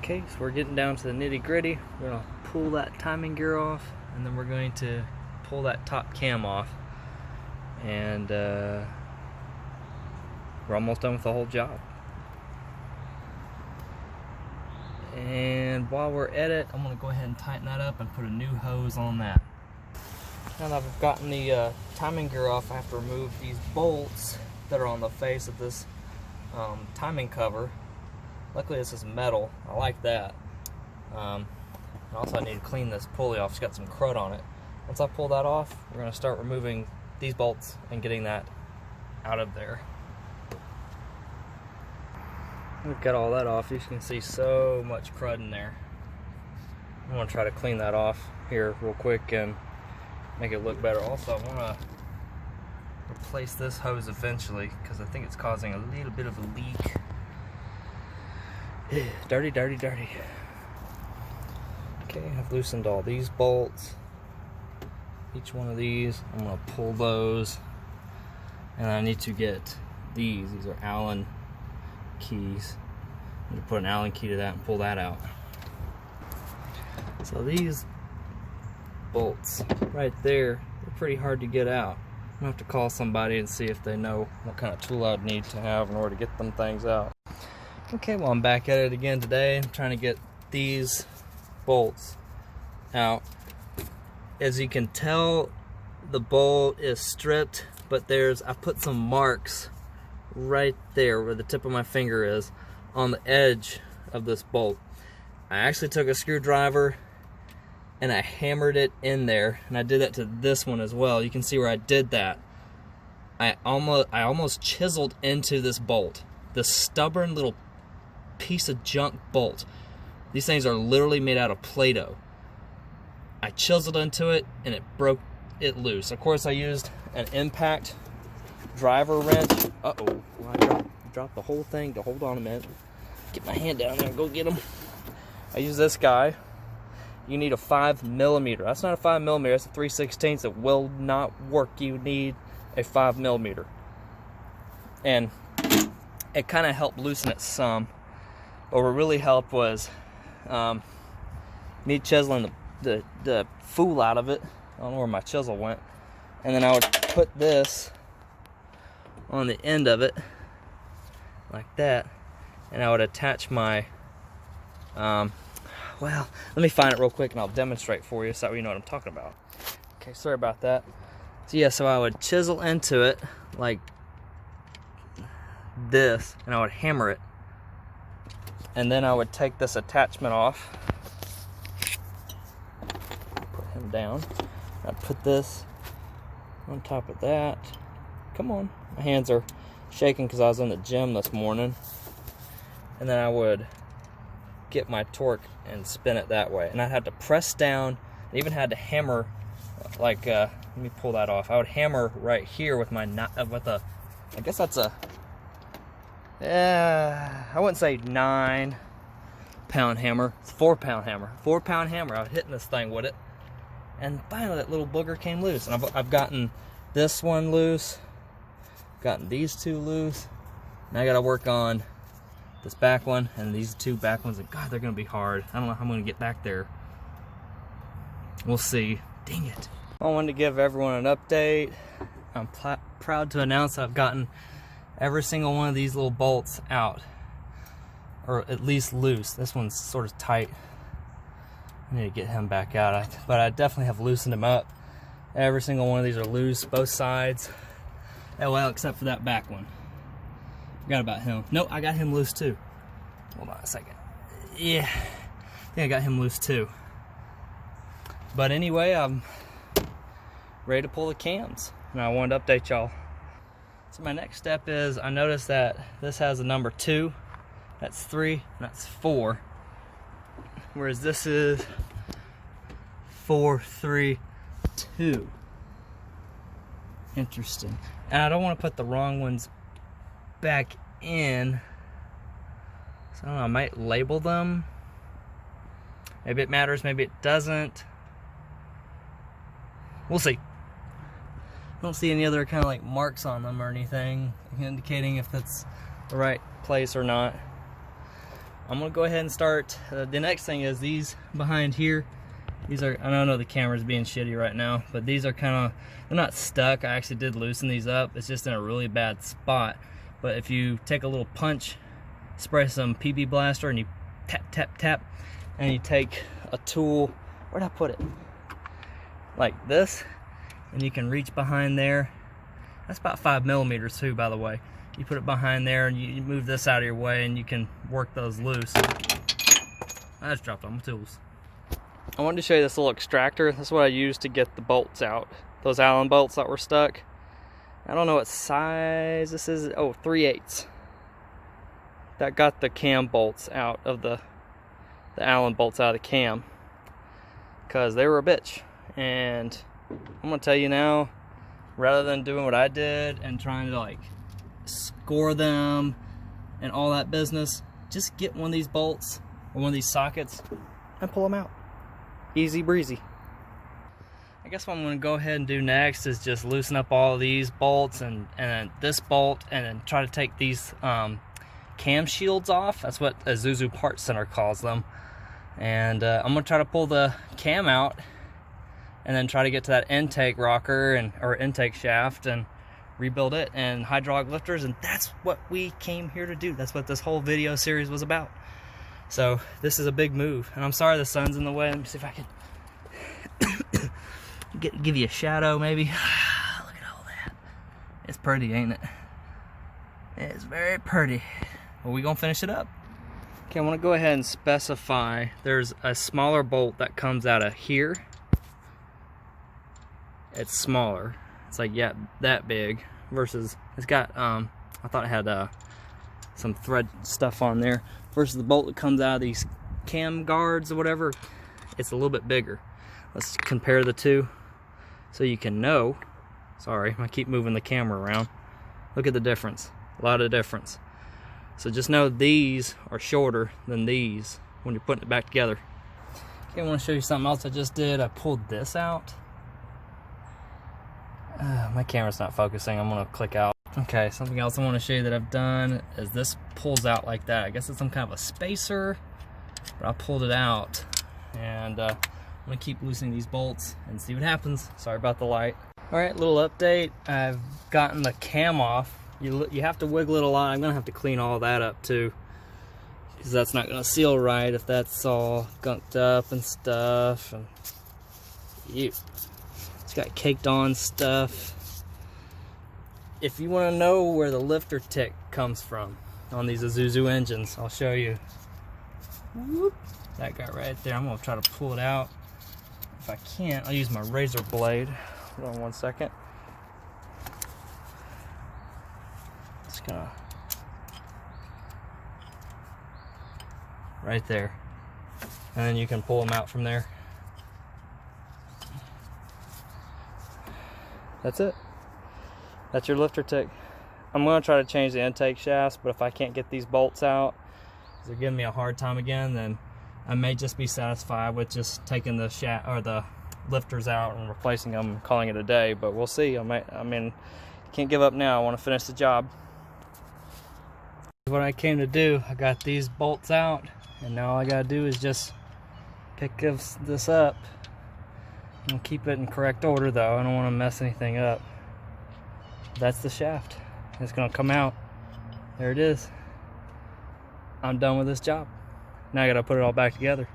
Okay, so we're getting down to the nitty gritty. We're gonna pull that timing gear off, and then we're going to pull that top cam off, and we're almost done with the whole job. And while we're at it, I'm gonna go ahead and tighten that up and put a new hose on that. Now that I've gotten the timing gear off, I have to remove these bolts that are on the face of this timing cover. Luckily this is metal, I like that. Also I need to clean this pulley off, it's got some crud on it. Once I pull that off, we're going to start removing these bolts and getting that out of there. We've got all that off, you can see so much crud in there. I want to try to clean that off here real quick and make it look better. Also I want to replace this hose eventually because I think it's causing a little bit of a leak. Dirty, dirty, dirty. Okay, I've loosened all these bolts. Each one of these, I'm gonna pull those. And I need to get these. These are Allen keys. I'm gonna put an Allen key to that and pull that out. So these bolts right there, they're pretty hard to get out. I'm gonna have to call somebody and see if they know what kind of tool I'd need to have in order to get them things out. Okay, well I'm back at it again today. I'm trying to get these bolts out. As you can tell, the bolt is stripped, but I put some marks right there where the tip of my finger is on the edge of this bolt. I actually took a screwdriver and I hammered it in there, and I did that to this one as well. You can see where I did that. I almost chiseled into this bolt, this stubborn little piece of junk bolt. These things are literally made out of Play-Doh. I chiseled into it and it broke it loose. Of course I used an impact driver wrench. Uh-oh, well, I dropped the whole thing. To hold on a minute. Get my hand down there and go get them. I use this guy. You need a 5mm. That's not a 5mm, that's a 3/16. It will not work. You need a 5mm. And it kind of helped loosen it some. But what really helped was me chiseling the fool out of it. I don't know where my chisel went. And then I would put this on the end of it, like that. And I would attach my, well, let me find it real quick and I'll demonstrate for you so you know what I'm talking about. Okay, sorry about that. So yeah, so I would chisel into it like this, and I would hammer it. And then I would take this attachment off, put him down. I'd put this on top of that. Come on, my hands are shaking because I was in the gym this morning. And then I would get my torque and spin it that way. And I had to press down, I even had to hammer, like, let me pull that off. I would hammer right here with my, I guess that's a, I wouldn't say 9-pound hammer. It's a 4-pound hammer. 4-pound hammer. I was hitting this thing with it, and finally that little booger came loose. And I've gotten this one loose, gotten these two loose. Now I got to work on this back one and these two back ones. And God, they're going to be hard. I don't know how I'm going to get back there. We'll see. Dang it! I wanted to give everyone an update. I'm proud to announce I've gotten every single one of these little bolts out, or at least loose. This one's sort of tight. I need to get him back out, but I definitely have loosened him up. Every single one of these are loose, both sides. Oh, well, except for that back one. Forgot about him. Nope, I got him loose too. Hold on a second. Yeah, I think I got him loose too. But anyway, I'm ready to pull the cams, and I wanted to update y'all. So my next step is, I noticed that this has a number 2, that's 3, and that's 4. Whereas this is 4, 3, 2. Interesting. And I don't want to put the wrong ones back in. So I don't know, I might label them. Maybe it matters, maybe it doesn't. We'll see. I don't see any other kind of like marks on them or anything indicating if that's the right place or not. I'm gonna go ahead and start. The next thing is these behind here. These are, I don't know, the camera's being shitty right now, but these are kind of, they're not stuck. I actually did loosen these up. It's just in a really bad spot. But if you take a little punch, spray some PB Blaster, and you tap, tap, tap, and you take a tool, where'd I put it? Like this, and you can reach behind there. That's about 5 millimeters too, by the way. You put it behind there, and you move this out of your way, and you can work those loose. I just dropped all my tools. I wanted to show you this little extractor. This is what I used to get the bolts out. Those Allen bolts that were stuck. I don't know what size this is. Oh, 3/8. That got the cam bolts out of the Allen bolts out of the cam, because they were a bitch. And I'm gonna tell you now, rather than doing what I did and trying to like score them and all that business, just get one of these bolts or one of these sockets and pull them out. Easy breezy. I guess what I'm going to go ahead and do next is just loosen up all of these bolts and this bolt, and then try to take these cam shields off. That's what Isuzu Parts Center calls them. And I'm going to try to pull the cam out and then try to get to that intake rocker or intake shaft and rebuild it and hydraulic lifters. And that's what we came here to do. That's what this whole video series was about. So this is a big move, and I'm sorry the sun's in the way. Let me see if I can give you a shadow maybe. Look at all that. It's pretty, ain't it? It's very pretty. Well, we gonna finish it up. Okay, I want to go ahead and specify there's a smaller bolt that comes out of here. It's smaller. It's like, yeah, that big, versus it's got I thought it had some thread stuff on there, versus the bolt that comes out of these cam guards or whatever. It's a little bit bigger. Let's compare the two so you can know. Sorry, I keep moving the camera around. Look at the difference. A lot of difference. So just know these are shorter than these when you're putting it back together. Okay, I want to show you something else I just did. I pulled this out. My camera's not focusing. I'm gonna click out. Okay, something else I want to show you that I've done is this pulls out like that. I guess it's some kind of a spacer, but I pulled it out, and I'm gonna keep loosening these bolts and see what happens. Sorry about the light. All right, little update. I've gotten the cam off. You have to wiggle it a lot. I'm gonna have to clean all that up too, because that's not gonna seal right if that's all gunked up and stuff. And it's got caked on stuff. If you want to know where the lifter tick comes from on these Isuzu engines, I'll show you. Whoop. That guy right there. I'm going to try to pull it out. If I can't, I'll use my razor blade. Hold on one second. Just gonna... right there. And then you can pull them out from there. That's it. That's your lifter tick. I'm going to try to change the intake shafts, but if I can't get these bolts out, they're giving me a hard time again, then I may just be satisfied with just taking the shaft or the lifters out and replacing them and calling it a day. But we'll see. I mean, can't give up now. I want to finish the job. What I came to do, I got these bolts out, and now all I got to do is just pick this up and keep it in correct order, though. I don't want to mess anything up. That's the shaft. It's gonna come out. There it is. I'm done with this job. Now I gotta put it all back together.